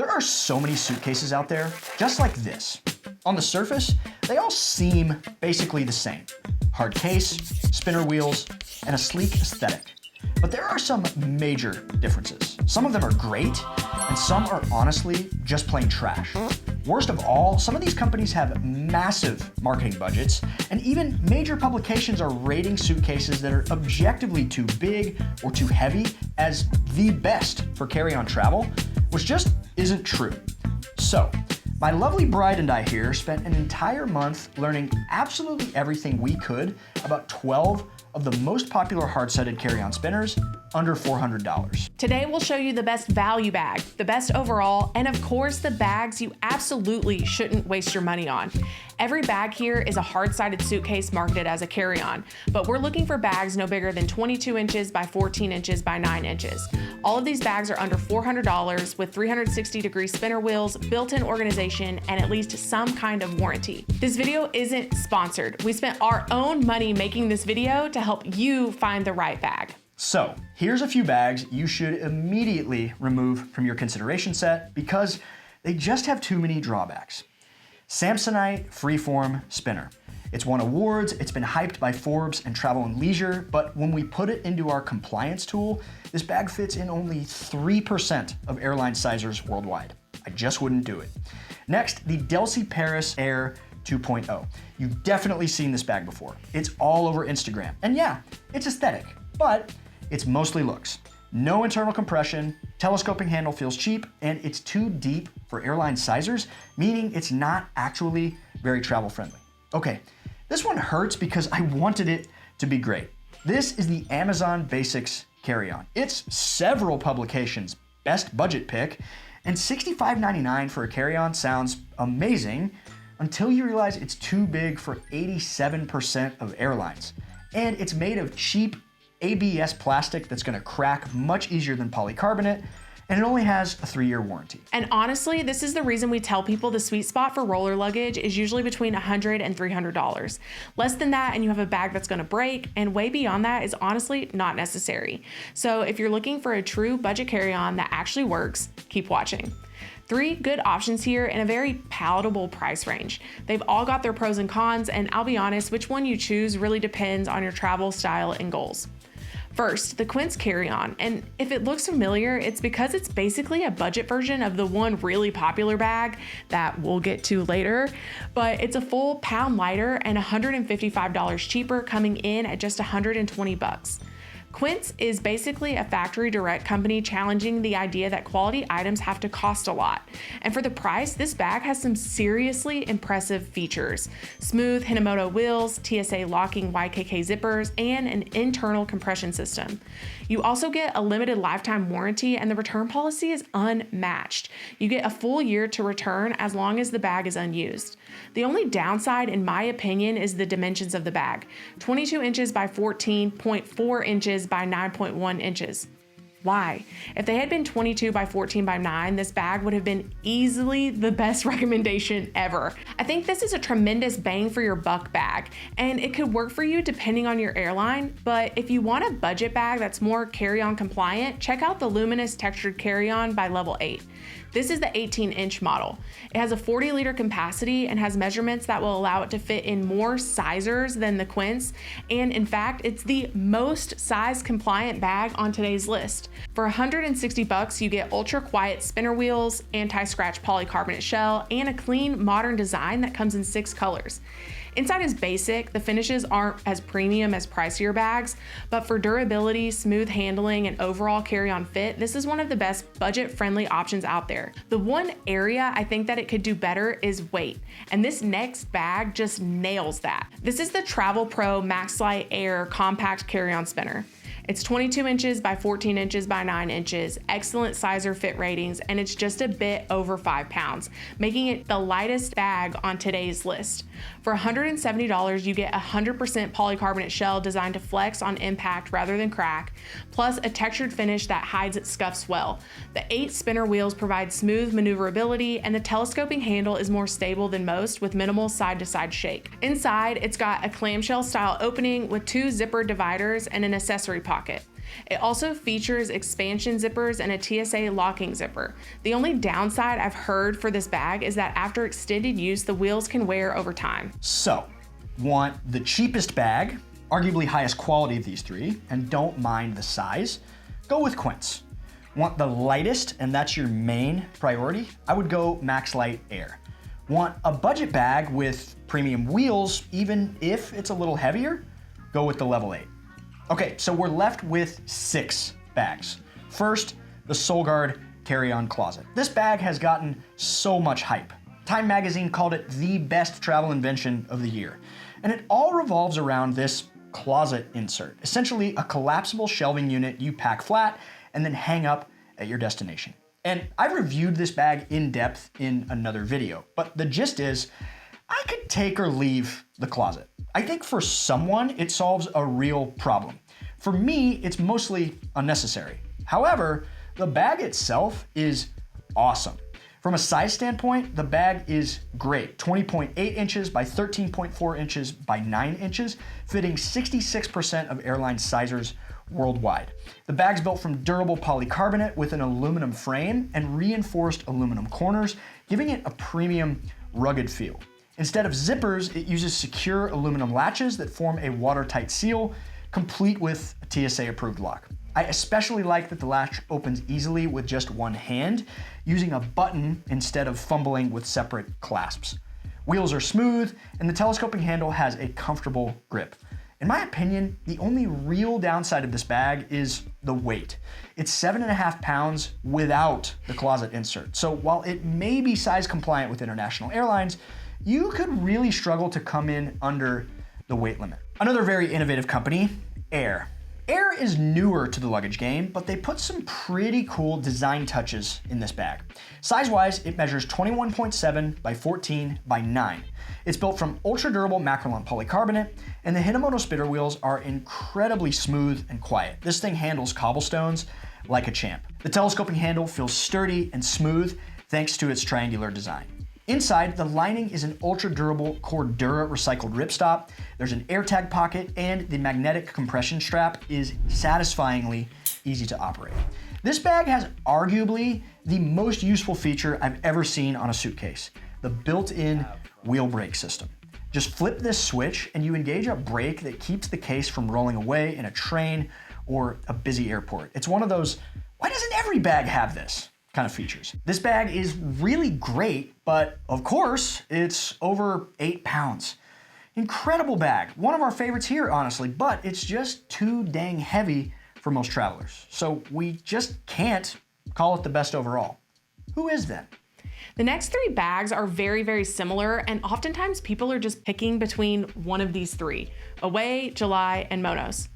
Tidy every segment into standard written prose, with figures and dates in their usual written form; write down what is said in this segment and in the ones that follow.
There are so many suitcases out there, just like this. On the surface, they all seem basically the same. Hard case, spinner wheels, and a sleek aesthetic. But there are some major differences. Some of them are great, and some are honestly just plain trash. Worst of all, some of these companies have massive marketing budgets, and even major publications are rating suitcases that are objectively too big or too heavy as the best for carry-on travel, which just isn't true. So, my lovely bride and I here spent an entire month learning absolutely everything we could about 12 of the most popular hard-sided carry-on spinners under $400. Today we'll show you the best value bag, the best overall, and of course the bags you absolutely shouldn't waste your money on. Every bag here is a hard-sided suitcase marketed as a carry-on, but we're looking for bags no bigger than 22 inches by 14 inches by 9 inches. All of these bags are under $400 with 360-degree spinner wheels, built-in organization, and at least some kind of warranty. This video isn't sponsored. We spent our own money making this video to help you find the right bag. So, here's a few bags you should immediately remove from your consideration set because they just have too many drawbacks. SAMSONITE Freeform Spinner. It's won awards, it's been hyped by Forbes and Travel and Leisure, but when we put it into our compliance tool, this bag fits in only 3% of airline sizers worldwide. I just wouldn't do it. Next, the DELSEY Paris Air 2.0. You've definitely seen this bag before. It's all over Instagram. And yeah, it's aesthetic, but it's mostly looks. No internal compression, telescoping handle feels cheap, and it's too deep for airline sizers, meaning it's not actually very travel friendly. Okay, this one hurts because I wanted it to be great. This is the Amazon Basics carry-on. It's several publications' best budget pick, and $65.99 for a carry-on sounds amazing until you realize it's too big for 87% of airlines. And it's made of cheap ABS plastic that's gonna crack much easier than polycarbonate, and it only has a 3-year warranty. And honestly, this is the reason we tell people the sweet spot for roller luggage is usually between $100 and $300. Less than that and you have a bag that's gonna break, and way beyond that is honestly not necessary. So if you're looking for a true budget carry-on that actually works, keep watching. 3 good options here in a very palatable price range. They've all got their pros and cons, and I'll be honest, which one you choose really depends on your travel style and goals. First, the QUINCE carry-on, and if it looks familiar, it's because it's basically a budget version of the one really popular bag that we'll get to later, but it's a full pound lighter and $155 cheaper, coming in at just 120 bucks. QUINCE is basically a factory direct company challenging the idea that quality items have to cost a lot. And for the price, this bag has some seriously impressive features. Smooth Hinomoto wheels, TSA locking YKK zippers, and an internal compression system. You also get a limited lifetime warranty, and the return policy is unmatched. You get a full year to return as long as the bag is unused. The only downside, in my opinion, is the dimensions of the bag. 22 inches by 14.4 inches by 9.1 inches. Why? If they had been 22 by 14 by 9, this bag would have been easily the best recommendation ever. I think this is a tremendous bang for your buck bag, and it could work for you depending on your airline, but if you want a budget bag that's more carry-on compliant, check out the Luminous Textured Carry-On by Level 8. This is the 18-inch model. It has a 40-liter capacity and has measurements that will allow it to fit in more sizers than the QUINCE, and in fact, it's the most size-compliant bag on today's list. For 160 bucks, you get ultra-quiet spinner wheels, anti-scratch polycarbonate shell, and a clean, modern design that comes in 6 colors. Inside is basic. The finishes aren't as premium as pricier bags, but for durability, smooth handling, and overall carry-on fit, this is one of the best budget-friendly options out there. The one area I think that it could do better is weight, and this next bag just nails that. This is the TRAVELPRO MaxLite Air Compact Carry-On Spinner. It's 22 inches by 14 inches by 9 inches, excellent sizer fit ratings, and it's just a bit over 5 pounds, making it the lightest bag on today's list. For $170, you get a 100% polycarbonate shell designed to flex on impact rather than crack, plus a textured finish that hides its scuffs well. The 8 spinner wheels provide smooth maneuverability, and the telescoping handle is more stable than most with minimal side-to-side shake. Inside, it's got a clamshell style opening with 2 zipper dividers and an accessory pocket. It also features expansion zippers and a TSA locking zipper. The only downside I've heard for this bag is that after extended use, the wheels can wear over time. So, want the cheapest bag, arguably highest quality of these three, and don't mind the size? Go with QUINCE. Want the lightest, and that's your main priority? I would go Max Light Air. Want a budget bag with premium wheels, even if it's a little heavier? Go with the Level 8. Okay, so we're left with 6 bags. First, the SOLGAARD carry-on closet. This bag has gotten so much hype. Time magazine called it the best travel invention of the year. And it all revolves around this closet insert, essentially a collapsible shelving unit you pack flat and then hang up at your destination. And I've reviewed this bag in depth in another video, but the gist is I could take or leave the closet. I think for someone, it solves a real problem. For me, it's mostly unnecessary. However, the bag itself is awesome. From a size standpoint, the bag is great. 20.8 inches by 13.4 inches by 9 inches, fitting 66% of airline sizers worldwide. The bag's built from durable polycarbonate with an aluminum frame and reinforced aluminum corners, giving it a premium, rugged feel. Instead of zippers, it uses secure aluminum latches that form a watertight seal, complete with a TSA-approved lock. I especially like that the latch opens easily with just one hand, using a button instead of fumbling with separate clasps. Wheels are smooth, and the telescoping handle has a comfortable grip. In my opinion, the only real downside of this bag is the weight. It's 7.5 pounds without the closet insert. So while it may be size compliant with international airlines, you could really struggle to come in under the weight limit. Another very innovative company, Air. Air is newer to the luggage game, but they put some pretty cool design touches in this bag. Size-wise, it measures 21.7 by 14 by 9. It's built from ultra-durable Macrolon polycarbonate, and the Hinomoto spinner wheels are incredibly smooth and quiet. This thing handles cobblestones like a champ. The telescoping handle feels sturdy and smooth thanks to its triangular design. Inside, the lining is an ultra-durable Cordura recycled ripstop. There's an AirTag pocket, and the magnetic compression strap is satisfyingly easy to operate. This bag has arguably the most useful feature I've ever seen on a suitcase, the built-in wheel brake system. Just flip this switch and you engage a brake that keeps the case from rolling away in a train or a busy airport. It's one of those, why doesn't every bag have this kind of features? This bag is really great, but of course, it's over 8 pounds. Incredible bag. One of our favorites here, honestly, but it's just too dang heavy for most travelers. So we just can't call it the best overall. Who is then? The next 3 bags are very, very similar, and oftentimes people are just picking between one of these 3, Away, July, and Monos.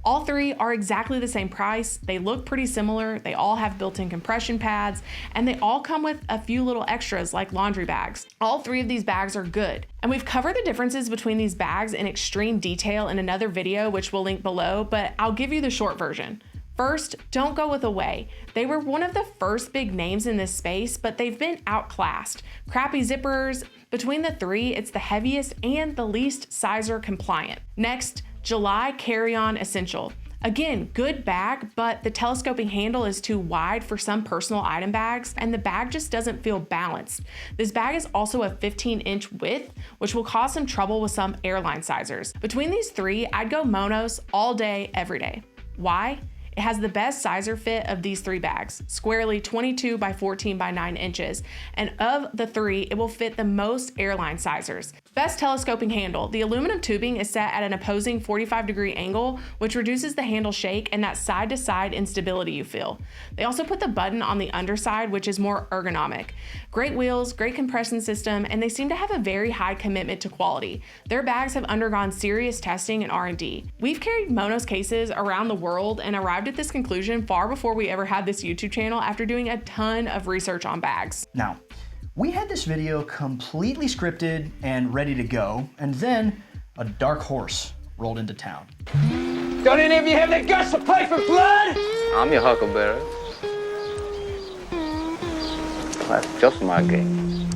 All 3 are exactly the same price, they look pretty similar, they all have built-in compression pads, and they all come with a few little extras like laundry bags. All 3 of these bags are good. And we've covered the differences between these bags in extreme detail in another video, which we'll link below, but I'll give you the short version. First, don't go with Away. They were one of the first big names in this space, but they've been outclassed. Crappy zippers. Between the 3, it's the heaviest and the least sizer compliant. Next, July Carry-On Essential. Again, good bag, but the telescoping handle is too wide for some personal item bags, and the bag just doesn't feel balanced. This bag is also a 15-inch width, which will cause some trouble with some airline sizers. Between these 3, I'd go Monos all day, every day. Why? It has the best sizer fit of these 3 bags, squarely 22 by 14 by 9 inches, and of the 3, it will fit the most airline sizers. Best telescoping handle. The aluminum tubing is set at an opposing 45-degree angle, which reduces the handle shake and that side-to-side instability you feel. They also put the button on the underside, which is more ergonomic. Great wheels, great compression system, and they seem to have a very high commitment to quality. Their bags have undergone serious testing and R&D. We've carried Monos cases around the world and arrived at this conclusion far before we ever had this YouTube channel after doing a ton of research on bags. Now, we had this video completely scripted and ready to go, and then a dark horse rolled into town. Don't any of you have the guts to play for blood? I'm your huckleberry. That's just my game.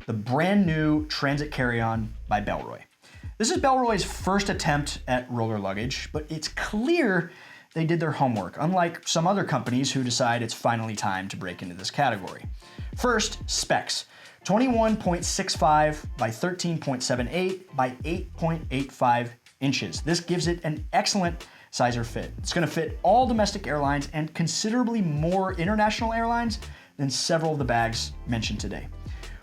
The brand new Transit Carry-On by BELLROY. This is BELLROY's first attempt at roller luggage, but it's clear they did their homework, unlike some other companies who decide it's finally time to break into this category. First, specs. 21.65 by 13.78 by 8.85 inches. This gives it an excellent size or fit. It's gonna fit all domestic airlines and considerably more international airlines than several of the bags mentioned today.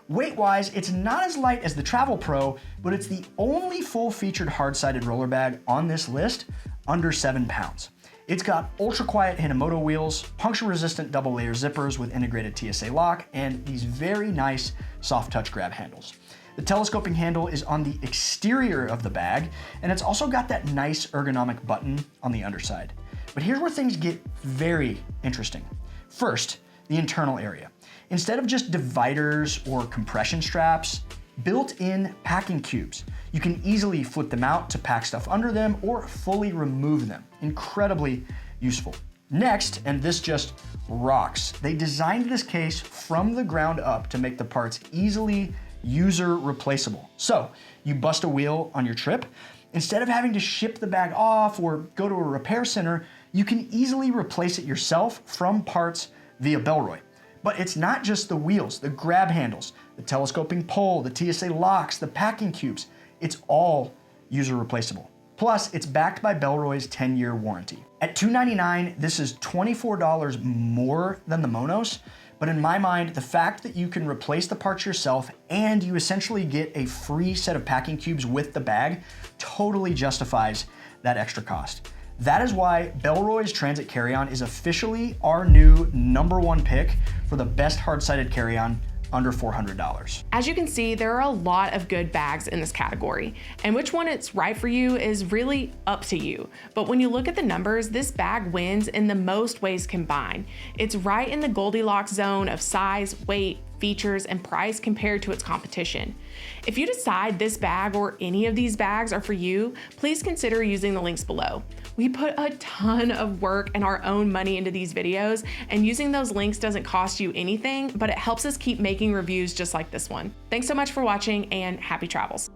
Weight-wise, it's not as light as the TRAVELPRO, but it's the only full-featured hard-sided roller bag on this list under 7 pounds. It's got ultra-quiet Hinomoto wheels, puncture-resistant double-layer zippers with integrated TSA lock, and these very nice soft touch grab handles. The telescoping handle is on the exterior of the bag, and it's also got that nice ergonomic button on the underside. But here's where things get very interesting. First, the internal area. Instead of just dividers or compression straps, built-in packing cubes. You can easily flip them out to pack stuff under them or fully remove them. Incredibly useful. Next, and this just rocks, they designed this case from the ground up to make the parts easily user replaceable. So you bust a wheel on your trip, instead of having to ship the bag off or go to a repair center, you can easily replace it yourself from parts via BELLROY. But it's not just the wheels, the grab handles, the telescoping pole, the TSA locks, the packing cubes. It's all user replaceable. Plus, it's backed by BELLROY's 10-year warranty. At $299, this is $24 more than the Monos, but in my mind, the fact that you can replace the parts yourself and you essentially get a free set of packing cubes with the bag totally justifies that extra cost. That is why BELLROY's Transit Carry-On is officially our new #1 pick for the best hard-sided carry-on under $400. As you can see, there are a lot of good bags in this category, and which one it's right for you is really up to you. But when you look at the numbers, this bag wins in the most ways combined. It's right in the Goldilocks zone of size, weight, features, and price compared to its competition. If you decide this bag or any of these bags are for you, please consider using the links below. We put a ton of work and our own money into these videos, and using those links doesn't cost you anything, but it helps us keep making reviews just like this one. Thanks so much for watching, and happy travels.